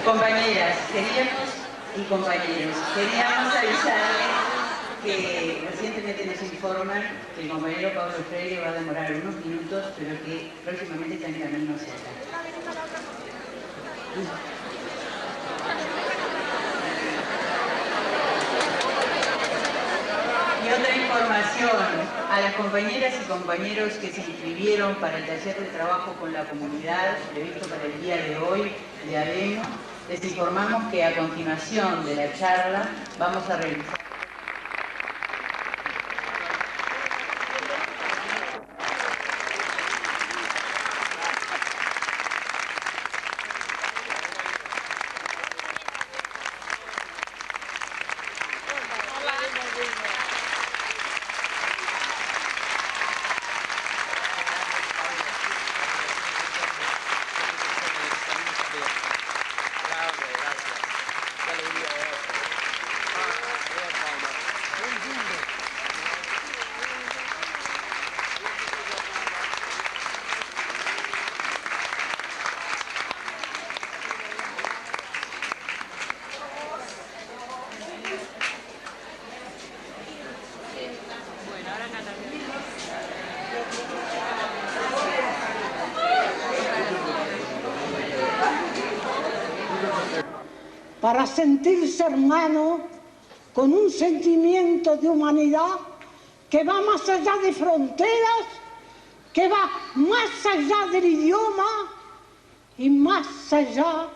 Compañeras, y compañeros, queríamos avisarles que recientemente nos informan que el compañero Pablo Freire va a demorar unos minutos, pero que próximamente está en camino hacia acá. Y otra información, a las compañeras y compañeros que se inscribieron para el taller de trabajo con la comunidad, previsto para el día de hoy, de ADEMO, les informamos que a continuación de la charla vamos a realizar para sentirse hermano con un sentimiento de humanidad que va más allá de fronteras, que va más allá del idioma y más allá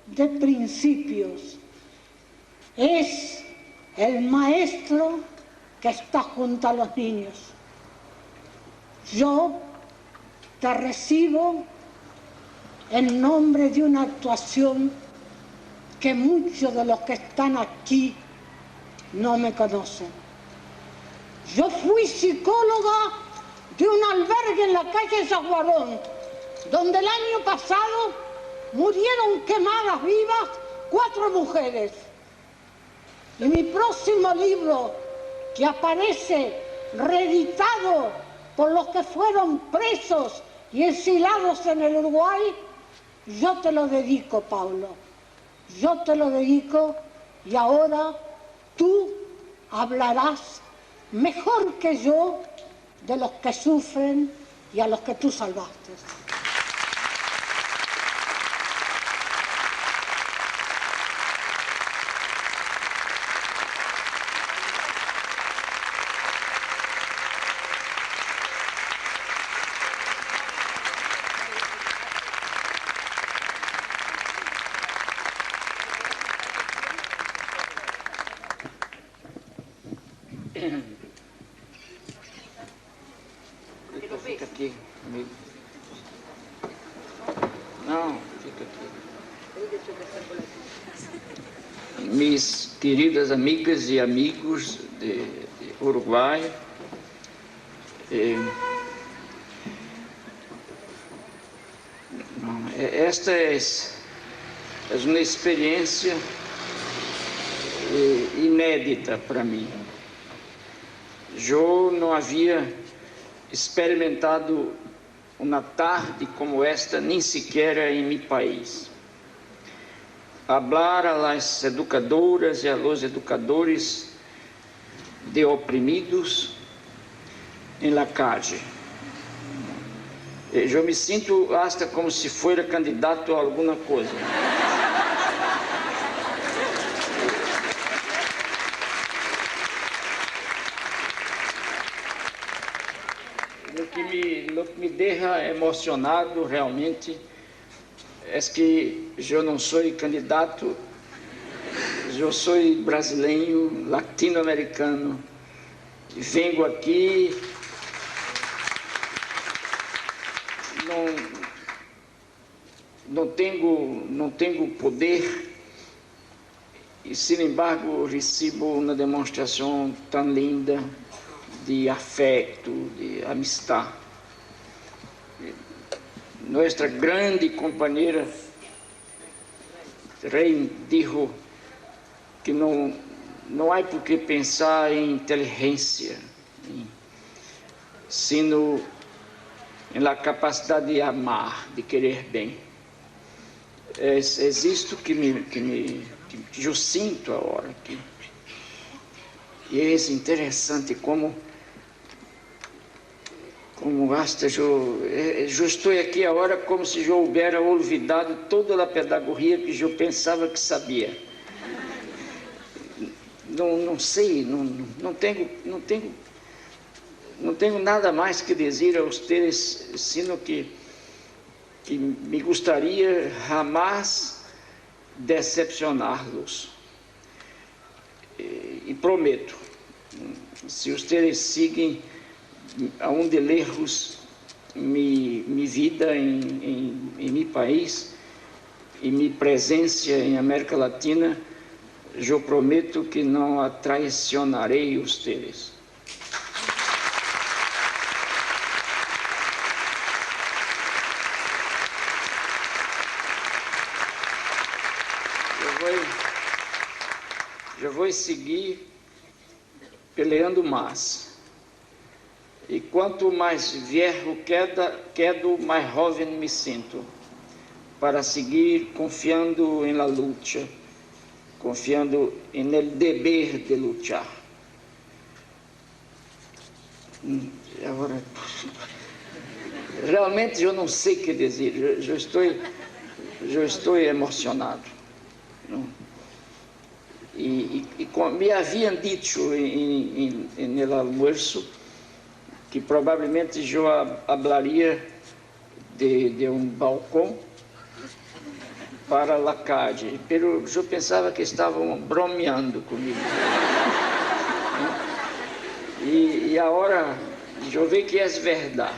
de principios. Es el maestro que está junto a los niños. Yo te recibo en nombre de una actuación que muchos de los que están aquí no me conocen. Yo fui psicóloga de un albergue en la calle Zaguarón, donde el año pasado murieron quemadas vivas 4 mujeres. Y mi próximo libro, que aparece reeditado por los que fueron presos y exilados en el Uruguay, yo te lo dedico, Paulo. Yo te lo dedico y ahora tú hablarás mejor que yo de los que sufren y a los que tú salvaste. Fica aqui comigo. Não, fica aqui. Minhas queridas amigas e amigos de Uruguai, esta é uma experiência inédita para mim. Eu não havia experimentado uma tarde como esta, nem sequer em meu país. Hablar a las educadoras e a los educadores de oprimidos en la calle. Eu me sinto hasta como se fosse candidato a alguma coisa. Lo que me deixa emocionado realmente é que eu não sou candidato, eu sou brasileiro, latino-americano, e venho aqui, não tenho poder, e, sin embargo, recebo uma demonstração tão linda de afeto, de amistade. Nossa grande companheira Rei disse que não há por que pensar em inteligência, sino em la capacidade de amar, de querer bem. É isto que eu sinto agora aqui. E é interessante como basta, eu estou aqui agora como se eu houvesse olvidado toda a pedagogia que eu pensava que sabia. Não sei, não tenho nada mais que dizer a vocês, sino que me gostaria jamais decepcioná-los. E prometo, se vocês seguem aonde lejos minha vida em meu país e minha presença em América Latina, eu prometo que não a traicionarei vocês. Eu vou seguir peleando mais. E quanto mais viejo quedo, mais jovem me sinto, para seguir confiando em la luta, confiando en el deber de lutar. Agora, realmente eu não sei o que dizer, eu estou emocionado. E me haviam dito no almoço que provavelmente eu falaria de um balcão para a calle, mas eu pensava que estavam bromeando comigo. E agora eu vejo que é verdade.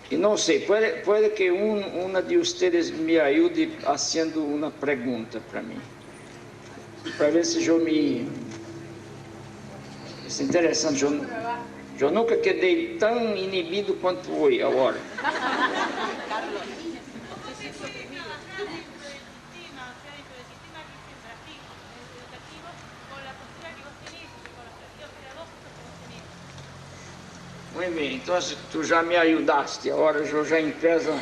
E não sei, pode que uma de vocês me ajude fazendo uma pergunta para mim, para ver se eu me... É interessante, eu nunca quedei tão inibido quanto hoje, agora. Muito bem, então tu já me ajudaste, agora eu já empeço.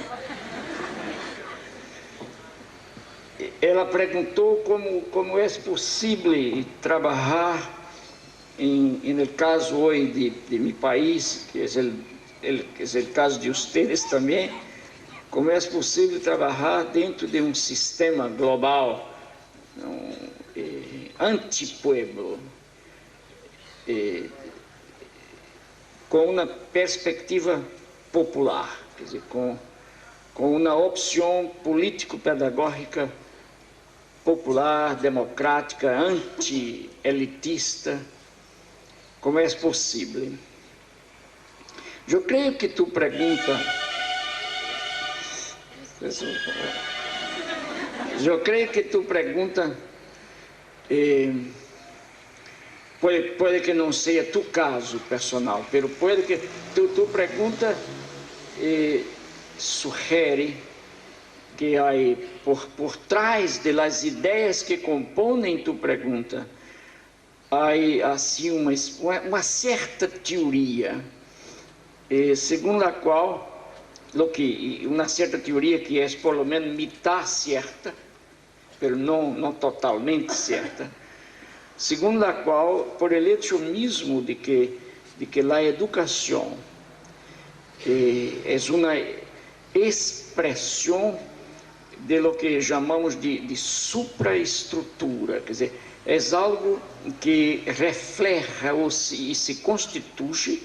Ela perguntou como é possível trabalhar no caso hoje de meu país, que é o caso de vocês também, como é possível trabalhar dentro de um sistema global anti-pueblo, com uma perspectiva popular, quer dizer, com uma opção político-pedagógica popular, democrática, anti-elitista. Como é possível? Eu creio que tu pergunta. Eu creio que tu pergunta. Pode que não seja tu caso personal, mas pode que tu pergunta sugere que há por trás das ideias que compõem tu pergunta há assim uma certa teoria, segundo a qual uma certa teoria que é por lo menos metade certa, mas não totalmente certa, segundo a qual, por el hecho mesmo de que de que a educação é uma expressão de lo que chamamos de supraestrutura, quer dizer, é algo que refleja e se constitui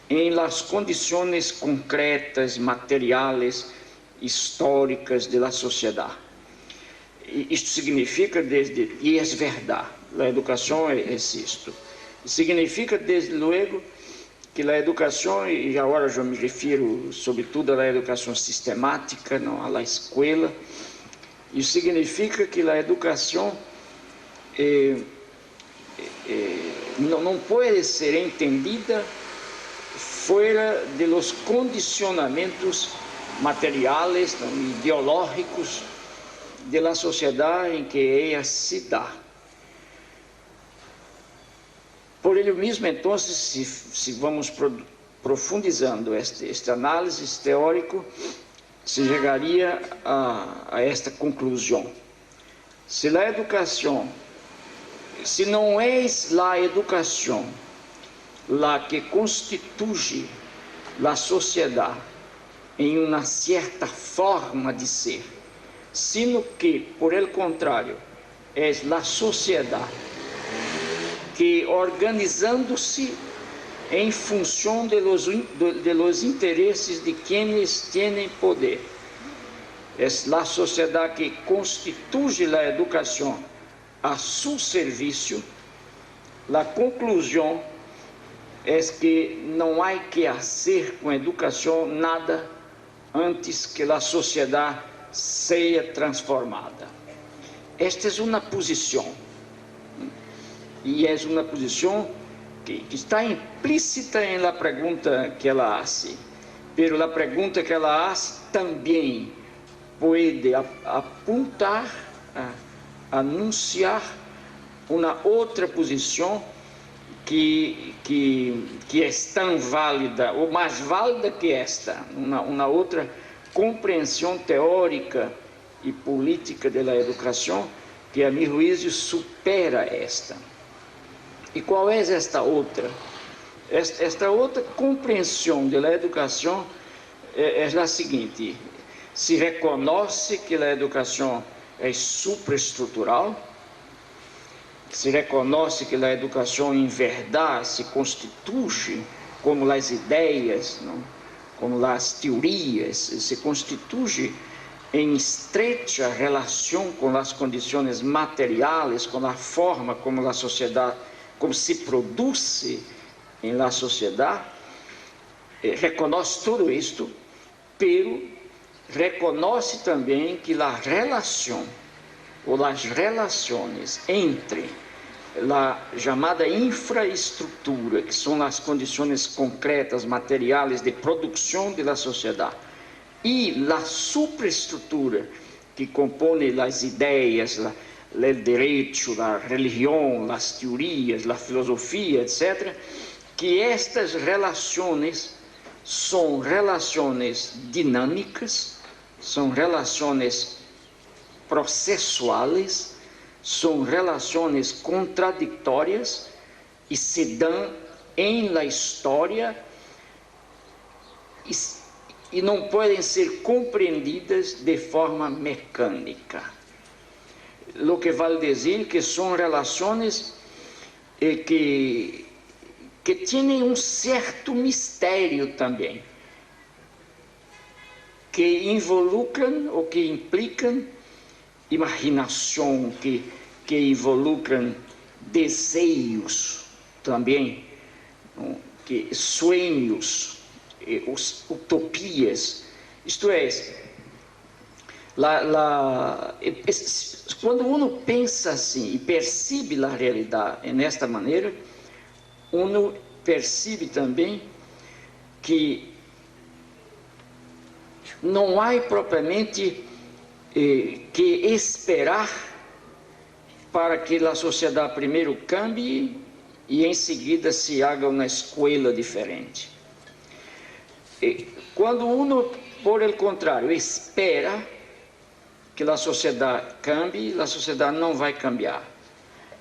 em las condições concretas, materiais, históricas da sociedade. Isto significa, e é verdade, a educação é isto, significa, desde logo, que a educação, e agora eu me refiro sobretudo à educação sistemática, não à escola, isso significa que a educação não pode ser entendida fora de los condicionamentos materiais, ideológicos da sociedade em que ela se dá. Por ele mesmo, então, se vamos profundizando este análise teórico, se chegaria a esta conclusão. Se a educação, se não é a educação la que constitui a sociedade em uma certa forma de ser, sino que, por el contrário, é a sociedade que, organizando-se em função de los interesses de quienes têm poder, é a sociedade que constitui a educação a seu serviço, a conclusão é que não há que fazer com a educação nada antes que a sociedade seja transformada. Esta é uma posição, e é uma posição que está implícita em la pergunta que ela hace, pero a pergunta que ela hace também pode apontar, anunciar uma outra posição que é tão válida, ou mais válida que esta, uma outra compreensão teórica e política da educação que, a meu juízo, supera esta. E qual é esta outra? Esta outra compreensão da educação é a seguinte: se reconhece que a educação é supraestrutural, se reconhece que a educação em verdade se constitui como as ideias, não? Como as teorias, se constitui em estreita relação com as condições materiais, com a forma como a sociedade, como se produz em la sociedade, reconhece tudo isto, pero reconhece também que a relação, ou as relações entre a chamada infraestrutura, que são as condições concretas, materiais de produção da sociedade, e a superestrutura, que compõe as ideias, o direito, a religião, as teorias, a filosofia, etc., que estas relações são relações dinâmicas, são relações processuais, são relações contraditórias e se dão em la história e não podem ser compreendidas de forma mecânica. O que vale dizer que são relações que têm certo mistério também, que involucram ou que implicam imaginação, que involucram desejos também, que sonhos, utopias. Isto é, quando uno pensa assim e percebe a realidade nesta maneira, uno percebe também que não há propriamente que esperar para que a sociedade primeiro cambie e em seguida se haga uma escola diferente. Quando uno, por el contrário, espera que a sociedade cambie, a sociedade não vai cambiar.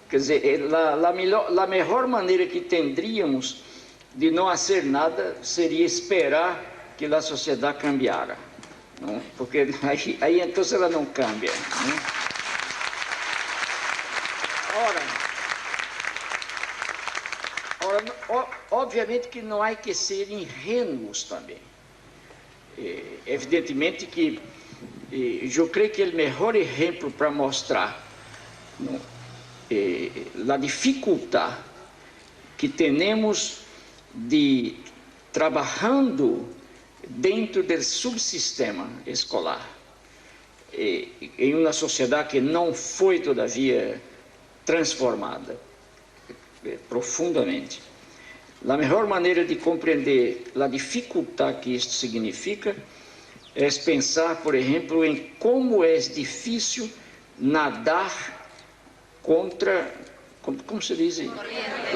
Quer dizer, a melhor maneira que teríamos de não fazer nada seria esperar que a sociedade cambiara, não? Porque aí então ela não cambia, não? Ora, obviamente que não há que ser ingênuos também. Evidentemente que eu creio que o melhor exemplo para mostrar a dificuldade que temos de trabalhando dentro do subsistema escolar em uma sociedade que não foi todavia transformada profundamente. A melhor maneira de compreender a dificuldade que isto significa é pensar, por exemplo, em como é difícil nadar contra, como se diz?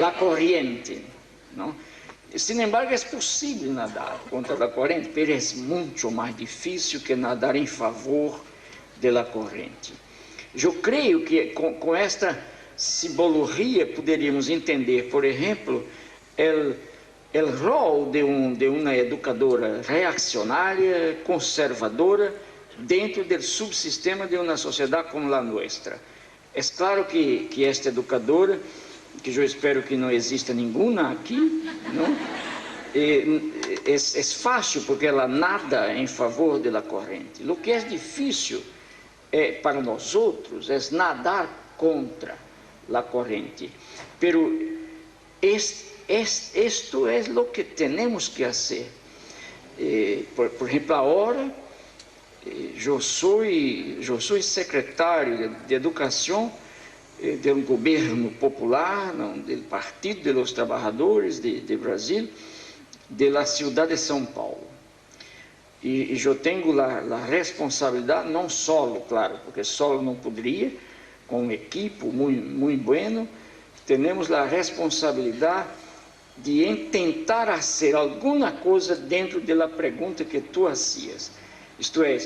A corrente, não? Sin embargo, é possível nadar contra a corrente, mas é muito mais difícil que nadar em favor da corrente. Eu creio que com esta simbologia poderíamos entender, por exemplo, o rol de uma educadora reaccionária, conservadora, dentro do subsistema de uma sociedade como a nossa. É claro que esta educadora, que eu espero que não exista nenhuma aqui, não? É fácil porque ela nada em favor da corrente. O que é difícil para nós outros é nadar contra a corrente. Pero esto é o que temos que fazer. Por exemplo, agora eu sou secretário de Educação de um governo popular, do Partido dos Trabalhadores de Brasil, da cidade de São Paulo. E eu tenho a responsabilidade, não solo, claro, porque solo não poderia, com uma equipe muito bueno, temos a responsabilidade de tentar fazer alguma coisa dentro da pergunta que tu fazias. Isto é,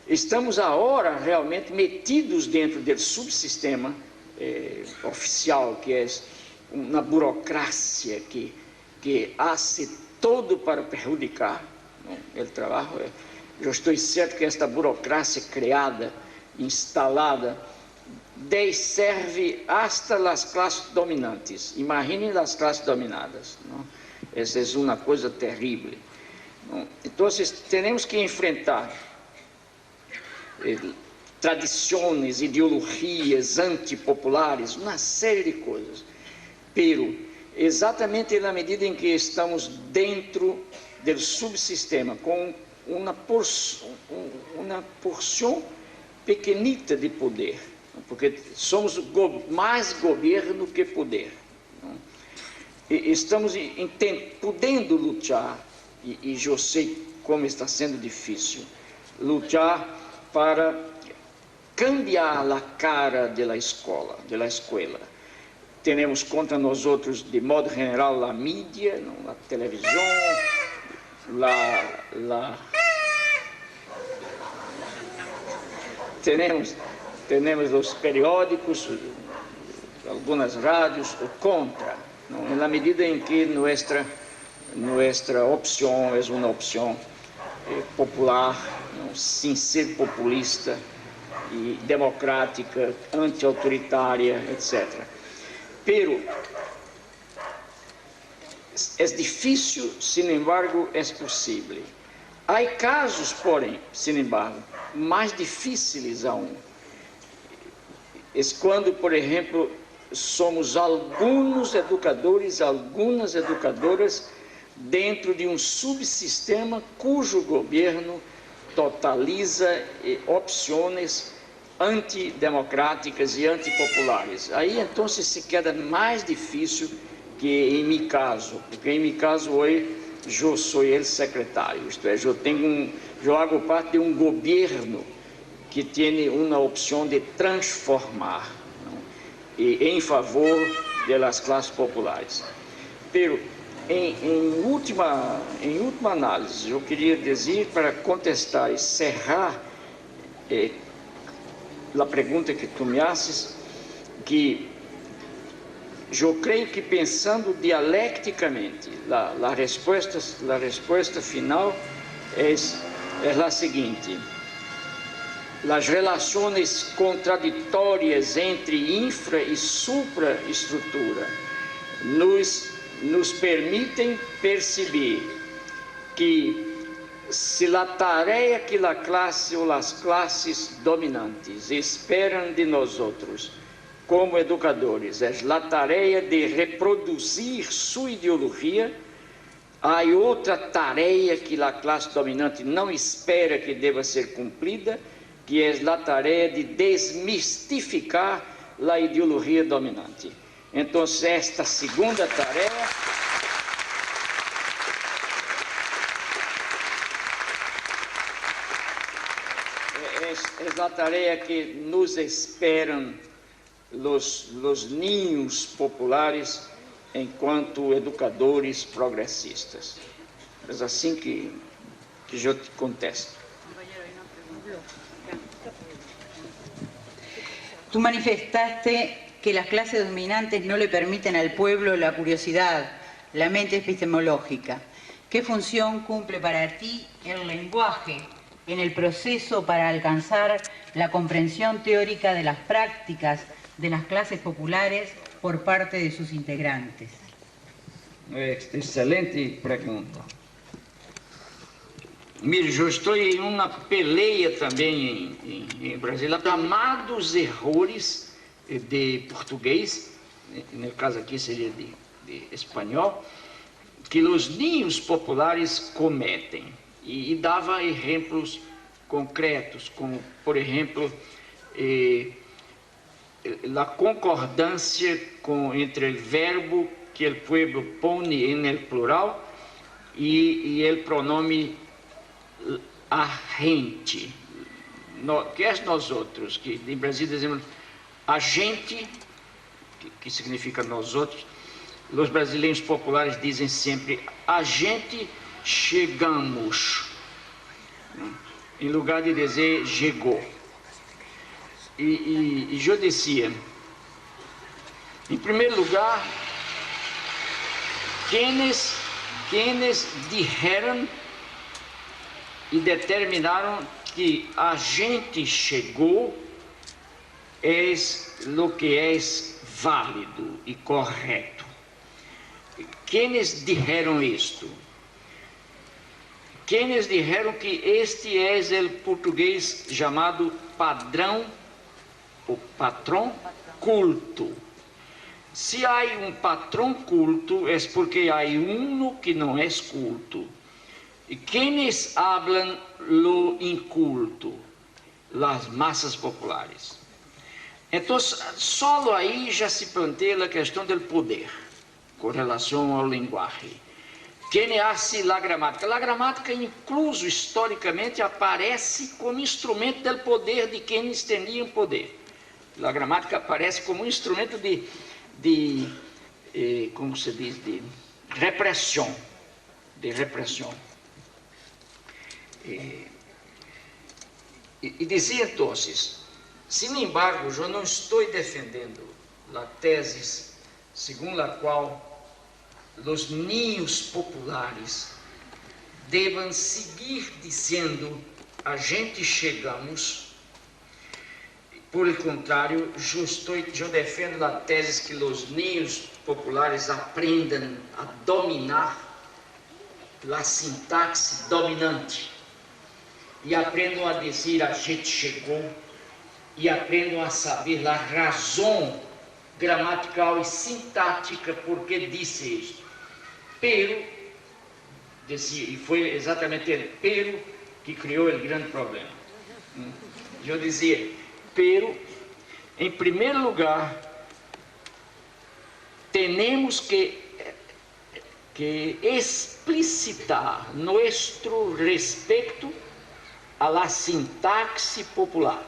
estamos agora realmente metidos dentro do subsistema oficial, que é uma burocracia que hace todo para prejudicar o trabalho. Eu estou certo que esta burocracia criada, instalada, serve hasta as classes dominantes. Imaginem as classes dominadas, não? Essa é uma coisa terrível, não? Então, temos que enfrentar tradições, ideologias antipopulares, uma série de coisas. Pero, exatamente na medida em que estamos dentro do subsistema, com uma porção pequenita de poder, porque somos mais governo que poder, não? E estamos podendo lutar, e eu sei como está sendo difícil, lutar para cambiar a cara da escola. Temos contra nós outros, de modo geral, a mídia, a televisão, temos os periódicos, algumas rádios, contra, não? Na medida em que nossa opção é uma opção popular, não? Sem ser populista, e democrática, anti-autoritária, etc. Pero é difícil, sin embargo, é possível. Há casos, porém, sin embargo, mais difíceis aún. É quando, por exemplo, somos alguns educadores, algumas educadoras, dentro de um subsistema cujo governo totaliza opções antidemocráticas e antipopulares. Aí, então, se queda mais difícil que em meu caso, porque em meu caso hoje eu sou o secretário, isto é, eu hago parte de um governo que tem uma opção de transformar, não? E em favor das classes populares. Pero, em última análise, eu queria dizer, para contestar e cerrar a pergunta que tu me haces, que eu creio que pensando dialecticamente, a resposta final é a seguinte: as relações contraditórias entre infra e supraestrutura nos permitem perceber que se a tarefa que a classe ou as classes dominantes esperam de nós outros como educadores é a tarefa de reproduzir sua ideologia, há outra tarefa que a classe dominante não espera que deva ser cumprida, que é a tarefa de desmistificar a ideologia dominante. Então, esta segunda tarefa é a tarefa que nos esperam os ninhos populares enquanto educadores progressistas. É assim que eu te contesto. Tú manifestaste que las clases dominantes no le permiten al pueblo la curiosidad, la mente epistemológica. ¿Qué función cumple para ti el lenguaje en el proceso para alcanzar la comprensión teórica de las prácticas de las clases populares por parte de sus integrantes? Excelente pergunta. Mire, eu estou em uma peleia também em Brasil, chamados erros de português, no caso aqui seria de espanhol, que os ninhos populares cometem. E dava exemplos concretos, como, por exemplo, a concordância entre o verbo que o pueblo põe no plural e o pronome a gente, que é nós outros, que em Brasil dizemos a gente, que significa nós outros. Os brasileiros populares dizem sempre a gente chegamos, em lugar de dizer chegou. E eu dizia, em primeiro lugar, quienes disseram e determinaram que a gente chegou é o que é válido e correto. Quienes disseram isto? Quienes disseram que este é o português chamado padrão, o patrão culto. Se há patrão culto, é porque há que não é culto. E quienes hablan lo inculto? As massas populares. Então, só aí já se planteia a questão do poder, com relação ao linguagem. Quem hace a gramática? A gramática, incluso historicamente, aparece como instrumento do poder de quienes tinham poder. A gramática aparece como instrumento como se diz, de repressão. E dizia então, sin embargo, eu não estou defendendo a tese segundo a qual os ninhos populares devam seguir dizendo a gente chegamos. Por el contrário, eu defendo a tese que os ninhos populares aprendam a dominar a sintaxe dominante e aprendam a dizer a gente chegou e aprendam a saber a razão gramatical e sintática porque disse isto. Pero, dizia, e foi exatamente ele, pero, que criou o grande problema. Eu dizia, pero, em primeiro lugar, temos que explicitar nosso respeito a la sintaxe popular.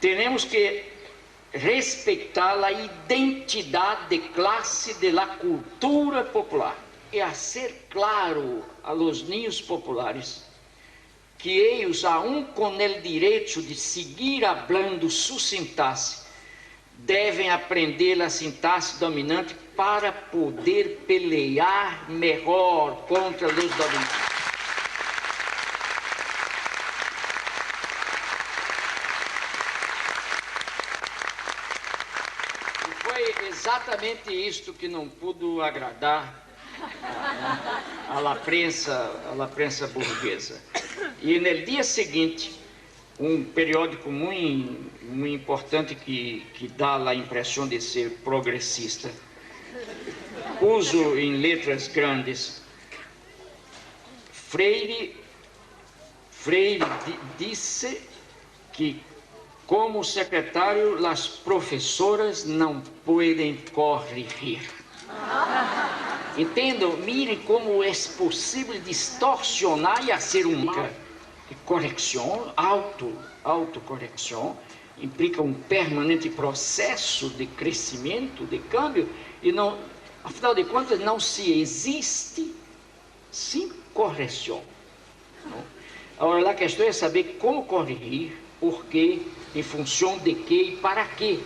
Temos que respeitar a identidade de classe da cultura popular e a ser claro a los ninhos populares que eles, aun com o direito de seguir hablando sua sintaxe, devem aprender a sintaxe dominante para poder pelear melhor contra os dominantes. Exatamente isto que não pudo agradar à prensa burguesa. E no dia seguinte, um periódico muito importante que dá a impressão de ser progressista, puso em letras grandes: Freire disse que, como secretário, as professoras não podem corrigir. Entendam, mirem como é possível distorcionar e fazer uma correção, autocorreção, implica um permanente processo de crescimento, de câmbio, e não, afinal de contas, não se existe sem correção. Agora, a questão é saber como corrigir, por quê, em função de quê e para quê.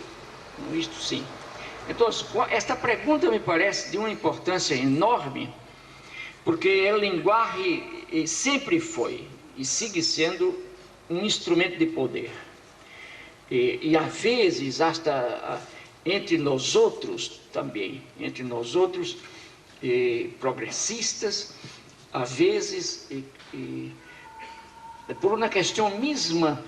Isto sim. Então, esta pergunta me parece de uma importância enorme, porque a linguagem sempre foi e sigue sendo um instrumento de poder. E às vezes, hasta entre nós outros também, entre nós outros progressistas, às vezes, por uma questão mesma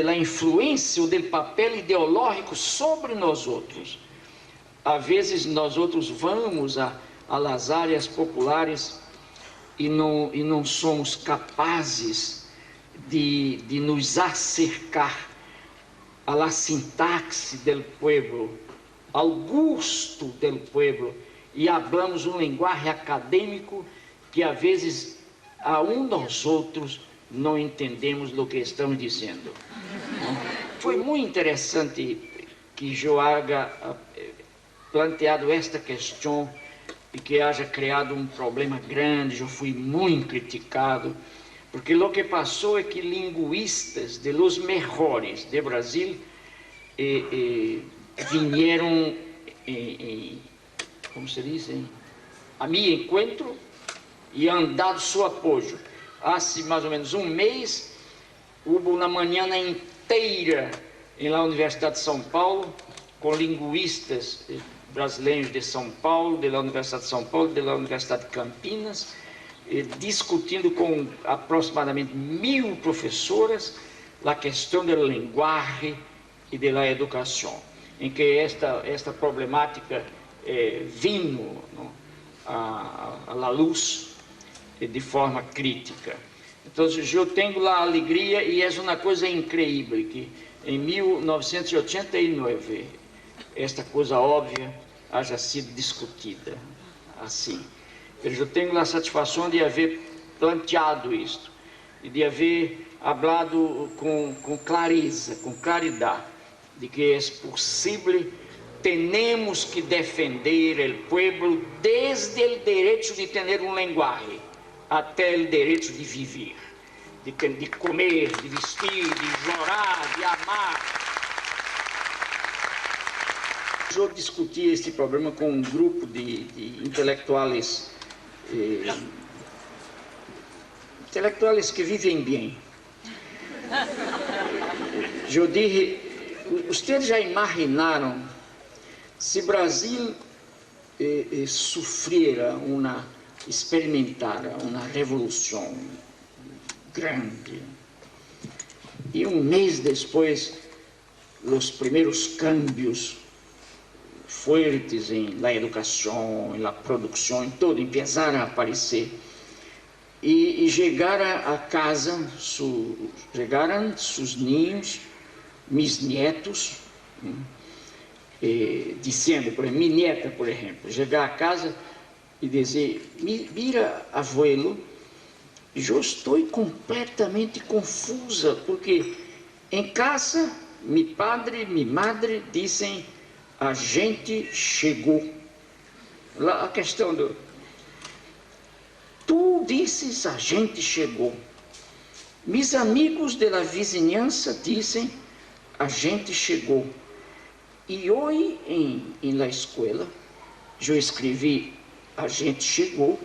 da influência ou do papel ideológico sobre nós outros. Às vezes nós outros vamos às áreas populares e não somos capazes de nos acercar à sintaxe do povo, ao gosto do povo, e falamos um linguagem acadêmico que às vezes a nós outros não entendemos o que estamos dizendo. Foi muito interessante que Joaga planteado esta questão e que haja criado um problema grande. Eu fui muito criticado, porque o que passou é que linguistas de los melhores de Brasil vieram, como se diz, a meu encontro e han dado seu apoio. Há mais ou menos um mês, houve uma manhã inteira na Universidade de São Paulo, com linguistas brasileiros de São Paulo, da Universidade de São Paulo, da Universidade de Campinas, discutindo com aproximadamente 1000 professoras a questão da linguagem e da educação, em que esta problemática vino à luz de forma crítica. Então, eu tenho lá a alegria, e é uma coisa incrível, que em 1989, esta coisa óbvia haja sido discutida assim. Eu tenho a satisfação de haver planteado isto, e de haver falado com clareza, com claridade, de que é possível. Temos que defender o povo desde o direito de ter um linguagem até o direito de viver, de comer, de vestir, de chorar, de amar. Eu discuti este problema com um grupo de intelectuais que vivem bem. Eu disse: vocês já imaginaram se Brasil experimentara uma revolução grande, e um mês depois os primeiros cambios fortes na educação, na produção, em tudo, começaram a aparecer, e chegaram a casa, chegaram seus ninhos, meus netos, dizendo, por exemplo, minha neta, por exemplo, chegar a casa e dizer: mira, abuelo, eu estou completamente confusa, porque em casa, meu padre e minha madre dizem: a gente chegou. Lá a questão do... Tu dizes: a gente chegou. Meus amigos da vizinhança dizem: a gente chegou. E hoje, em la escola, eu escrevi, a gente chegou,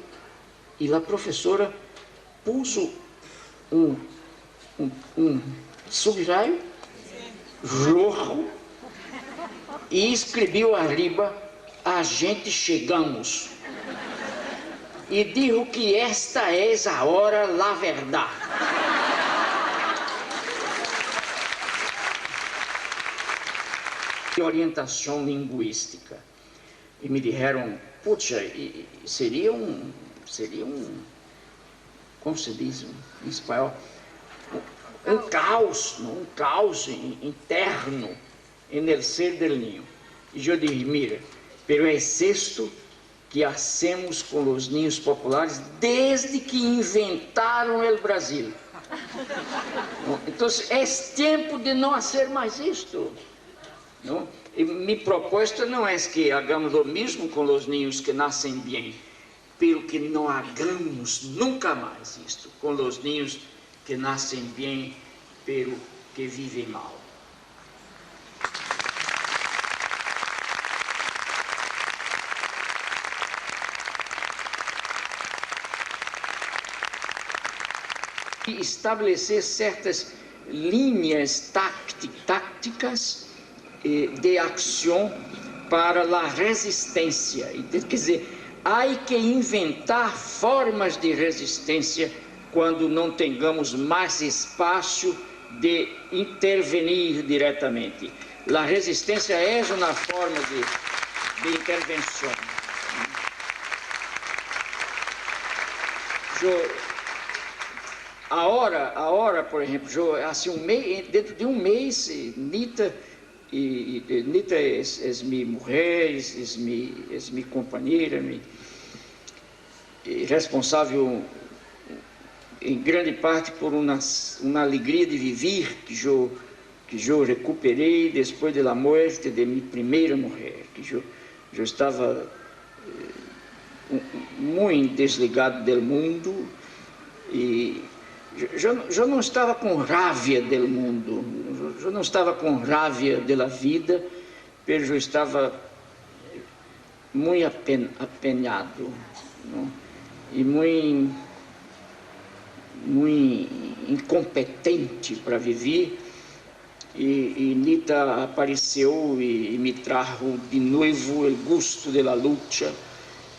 e a professora pôs um subraio rojo e escreveu arriba, a gente chegamos. E dijo que esta é a hora, la verdade. De orientação linguística. E me disseram, puxa, seria um, como se diz em espanhol, um caos interno en el ser del niño. E eu disse, mira, pero é esto que hacemos com os ninhos populares desde que inventaram o Brasil. Então, é tempo de não fazer mais isto. Não? E minha proposta não é que hagamos o mesmo com os ninhos que nascem bem, pelo que não hagamos nunca mais isto com os ninhos que nascem bem, pelo que vivem mal. E estabelecer certas linhas táticas de ação para a resistência. Quer dizer, há que inventar formas de resistência quando não tenhamos mais espaço de intervenir diretamente. A resistência é uma forma de intervenção. Agora, por exemplo, assim, dentro de um mês, Nita é minha mulher, é minha companheira, responsável em grande parte por uma alegria de viver que eu recuperei depois da morte de minha primeira mulher, que eu estava muito desligado do mundo e eu não estava com raiva do mundo, eu não estava com raiva da vida, mas eu estava muito apenhado, não? E muito incompetente para viver. E Nita apareceu e me trajo de novo o gosto da luta,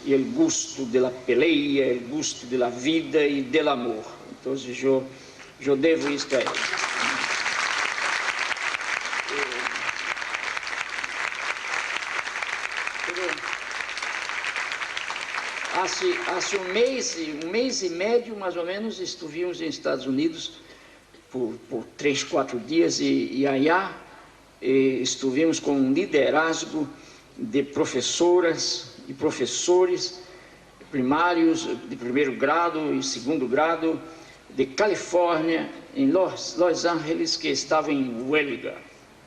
e o gosto da peleia, o gosto da vida e do amor. Então, eu devo isto a ele. Há um mês e meio, mais ou menos, estivemos nos Estados Unidos por 3, 4 dias e allá estivemos com um liderazgo de professoras e professores primários de primeiro grado e segundo grado de Califórnia, em Los Angeles, que estavam em huelga.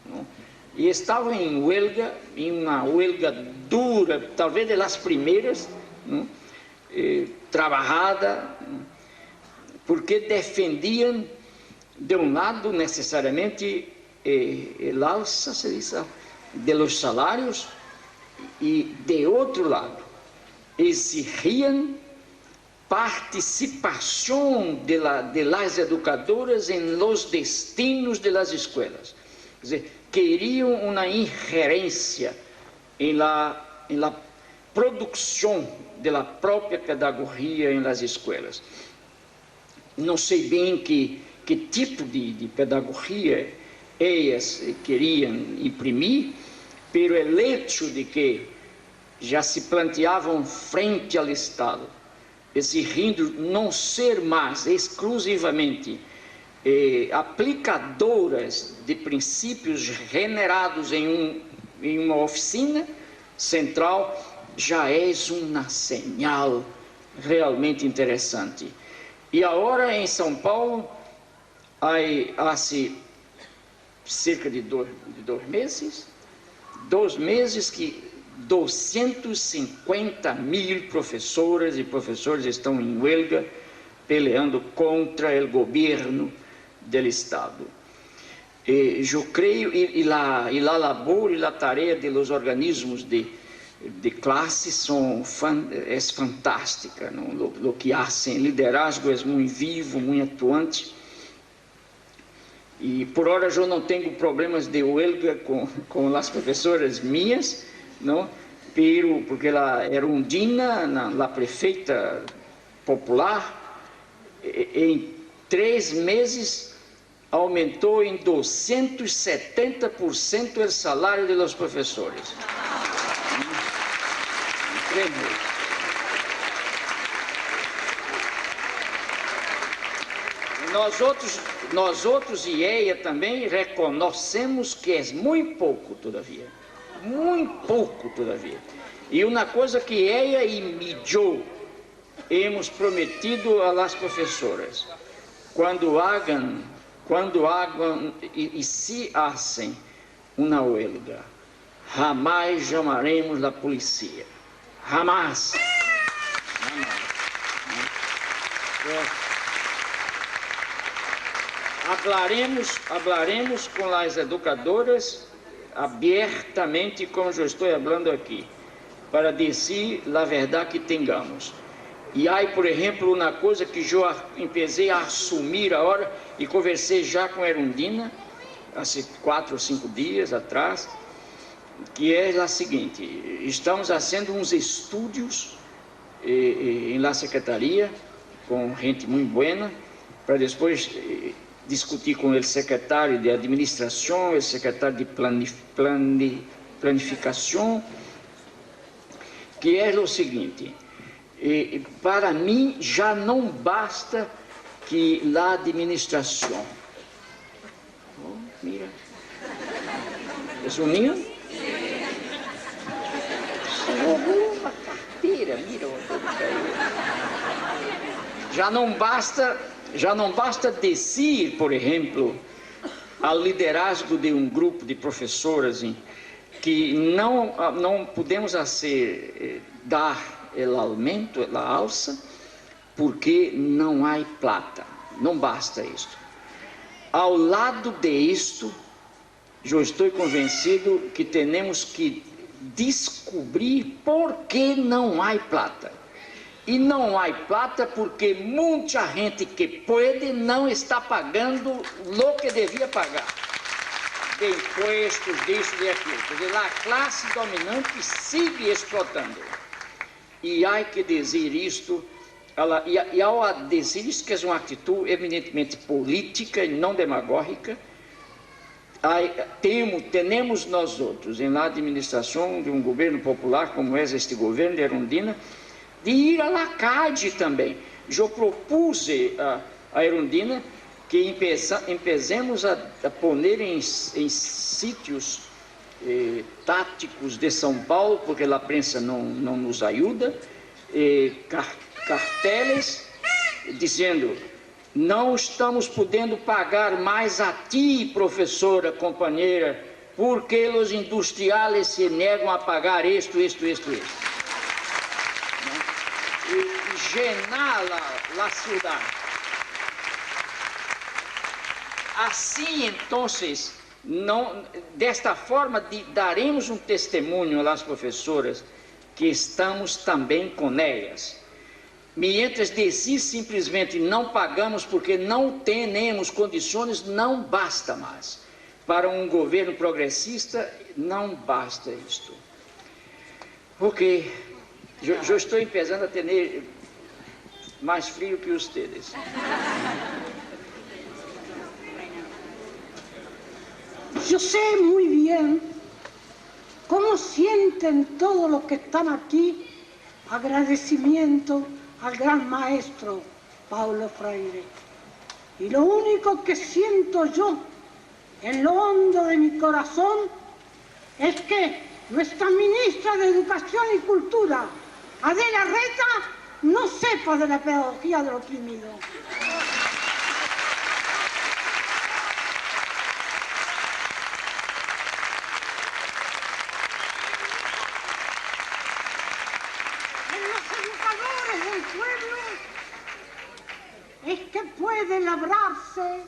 Não? E estavam em uma huelga dura, talvez das primeiras, trabalhada, porque defendiam, de um lado, necessariamente, el alza, se diz, de los salários, e, de outro lado, exigiam participação de las educadoras em los destinos de las escolas. Quer dizer, queriam uma ingerência em la produção da própria pedagogia em las escolas. Não sei bem que tipo de pedagogia elas queriam imprimir, pero o hecho de que já se planteavam frente ao Estado, exigindo não ser mais exclusivamente aplicadoras de princípios generados em uma oficina central, já é uma señal realmente interessante. E agora em São Paulo, há cerca de 2 meses que 250.000 professoras e professores estão em huelga, peleando contra o governo do Estado. eu creio, e a labor e a tarefa dos organismos de classe é fantástica, ¿no? Lo que hacen, el liderazgo é muito vivo, muito atuante. E por hora eu não tenho problemas de huelga com as professoras minhas, não? Porque a Erundina, a prefeita popular, em 3 meses aumentou em 270% o salário dos professores. Em 3 meses. Nós outros e ela também reconhecemos que é muito pouco todavia. Muito pouco todavia. E uma coisa que ela e eu hemos prometido às professoras, quando hagam e se hacen uma huelga, jamais chamaremos a polícia. Jamais. Hablaremos com as educadoras abertamente, como eu estou falando aqui, para dizer a verdade que tengamos. E aí, por exemplo, uma coisa que eu comecei a assumir agora, e conversei já com a Erundina, há 4 ou 5 dias atrás, que é a seguinte: estamos fazendo uns estudos em la secretaria, com gente muito boa, para depois discutir com o secretário de administração, o secretário de planificação, que é o seguinte: para mim já não basta que a administração... Oh, mira, é um ninho? Roubou uma carteira, mira. Já não basta dizer, por exemplo, ao liderazgo de um grupo de professoras que não podemos dar o aumento, a alça, porque não há plata. Não basta isto. Ao lado disto, eu estou convencido que temos que descobrir por que não há plata. E não há plata porque muita gente que pode não está pagando o que devia pagar. De impostos, disso e aquilo. Quer dizer, a classe dominante sigue explotando. E há que dizer isto, e ao dizer isto, que é uma atitude evidentemente política e não demagógica, temos nós outros, na administração de um governo popular, como é este governo de Erundina, de ir à CAD também. Eu propus a Erundina que empecemos a pôr em sítios táticos de São Paulo, porque a prensa não nos ajuda, carteles dizendo: não estamos podendo pagar mais a ti, professora, companheira, porque os industriais se negam a pagar isto. E llenar a cidade. Assim, então, desta forma, daremos um testemunho às professoras que estamos também com elas. Mientras dizer simplesmente não pagamos porque não temos condições, não basta mais. Para um governo progressista, não basta isto. Porque eu estou começando a ter mais frio que vocês. Yo sé muy bien cómo sienten todos los que están aquí agradecimiento al gran maestro Paulo Freire. Y lo único que siento yo en lo hondo de mi corazón es que nuestra ministra de Educación y Cultura, Adela Reta, no sepa de la pedagogía del oprimido. Del pueblo es que puede labrarse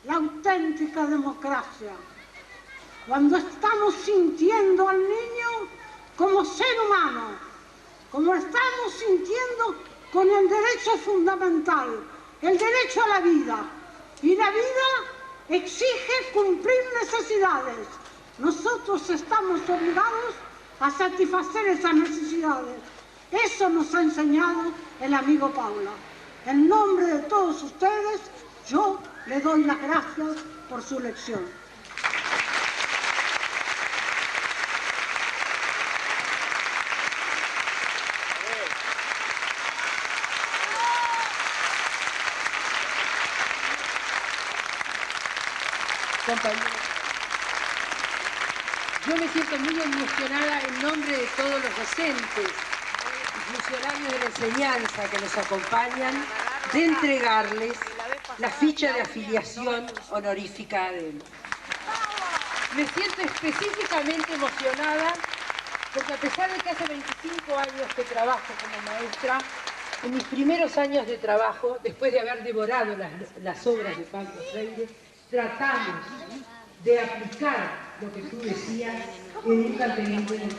la auténtica democracia. Cuando estamos sintiendo al niño como ser humano, como estamos sintiendo con el derecho fundamental, el derecho a la vida. Y la vida exige cumplir necesidades. Nosotros estamos obligados a satisfacer esas necesidades. Eso nos ha enseñado el amigo Paula. En nombre de todos ustedes, yo le doy las gracias por su lección. Compañeros, yo me siento muy emocionada en nombre de todos los docentes y funcionarios de la enseñanza que nos acompañan de entregarles la ficha de afiliación honorífica de él. Me siento específicamente emocionada porque a pesar de que hace 25 años que trabajo como maestra, en mis primeros años de trabajo, después de haber devorado las obras de Pablo Freire, tratamos de aplicar lo que tú decías en un teniendo en el